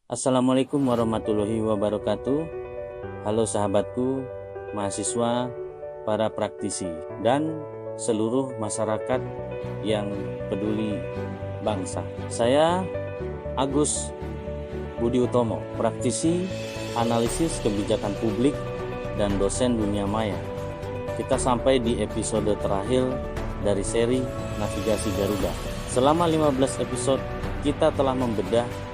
Assalamualaikum warahmatullahi wabarakatuh. Halo sahabatku, mahasiswa, para praktisi, dan seluruh masyarakat yang peduli bangsa. Saya Agus Budi Utomo, praktisi analisis kebijakan publik dan dosen dunia maya. Kita sampai di episode terakhir dari seri Navigasi Garuda. Selama 15 episode, kita telah membedah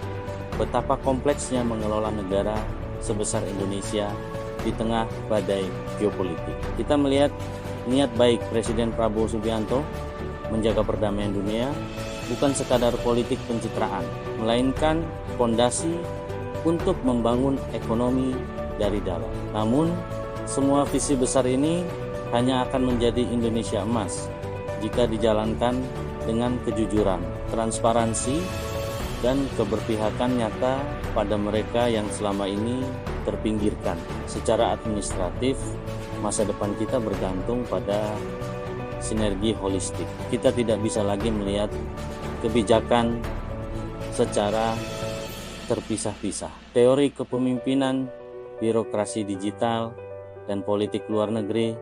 betapa kompleksnya mengelola negara sebesar Indonesia di tengah badai geopolitik. Kita melihat niat baik Presiden Prabowo Subianto menjaga perdamaian dunia bukan sekadar politik pencitraan, melainkan fondasi untuk membangun ekonomi dari dalam. Namun, semua visi besar ini hanya akan menjadi Indonesia emas jika dijalankan dengan kejujuran, transparansi, dan keberpihakan nyata pada mereka yang selama ini terpinggirkan. Secara administratif, masa depan kita bergantung pada sinergi holistik. Kita tidak bisa lagi melihat kebijakan secara terpisah-pisah. Teori kepemimpinan, birokrasi digital, dan politik luar negeri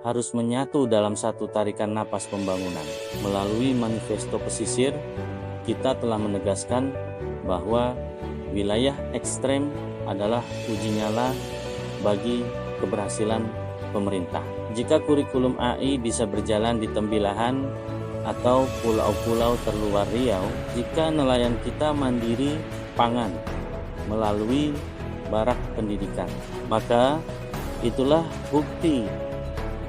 harus menyatu dalam satu tarikan napas pembangunan. Melalui manifesto pesisir, kita telah menegaskan bahwa wilayah ekstrem adalah uji nyala bagi keberhasilan pemerintah. Jika kurikulum AI bisa berjalan di Tembilahan atau pulau-pulau terluar Riau, jika nelayan kita mandiri pangan melalui barak pendidikan, maka itulah bukti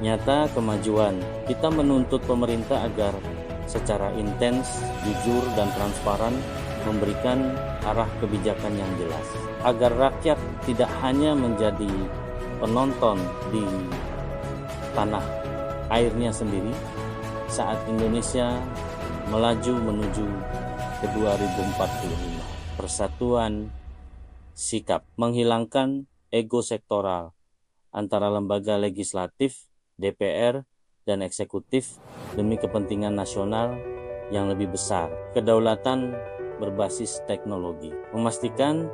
nyata kemajuan. Kita menuntut pemerintah agar secara intens, jujur, dan transparan memberikan arah kebijakan yang jelas, agar rakyat tidak hanya menjadi penonton di tanah airnya sendiri saat Indonesia melaju menuju ke 2045. Persatuan sikap menghilangkan ego sektoral antara lembaga legislatif, DPR, dan eksekutif demi kepentingan nasional yang lebih besar. Kedaulatan berbasis teknologi, memastikan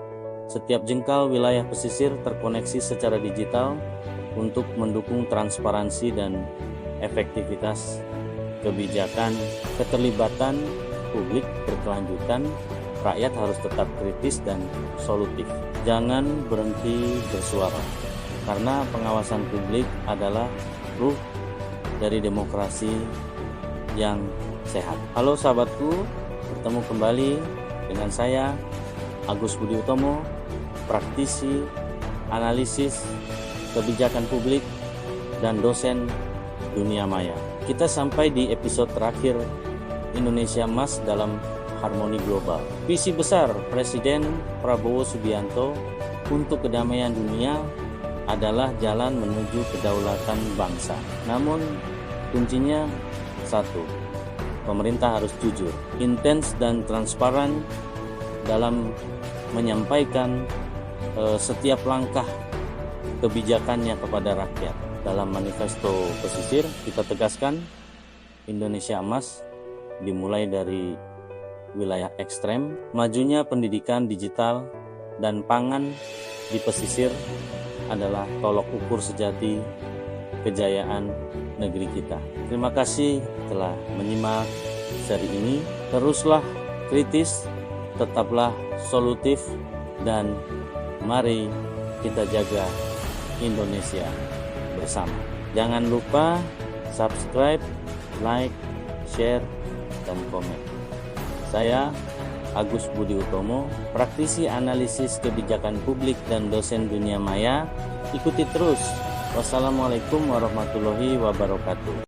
setiap jengkal wilayah pesisir terkoneksi secara digital untuk mendukung transparansi dan efektivitas kebijakan. Keterlibatan publik berkelanjutan, rakyat harus tetap kritis dan solutif. Jangan berhenti bersuara, karena pengawasan publik adalah ruh dari demokrasi yang sehat. Halo sahabatku, bertemu kembali dengan saya Agus Budi Utomo, praktisi analisis kebijakan publik dan dosen dunia maya. Kita sampai di episode terakhir Indonesia Emas dalam Harmoni Global. Visi besar Presiden Prabowo Subianto untuk kedamaian dunia adalah jalan menuju kedaulatan bangsa. Namun kuncinya satu, pemerintah harus jujur, intens, dan transparan dalam menyampaikan setiap langkah kebijakannya kepada rakyat. Dalam manifesto pesisir kita tegaskan Indonesia Emas dimulai dari wilayah ekstrem, majunya pendidikan digital dan pangan di pesisir adalah tolok ukur sejati kejayaan negeri kita. Terima kasih telah menyimak seri ini. Teruslah kritis, tetaplah solutif, dan mari kita jaga Indonesia bersama. Jangan lupa subscribe, like, share, dan komen. Saya Agus Budi Utomo, praktisi analisis kebijakan publik dan dosen dunia maya. Ikuti terus. Wassalamualaikum warahmatullahi wabarakatuh.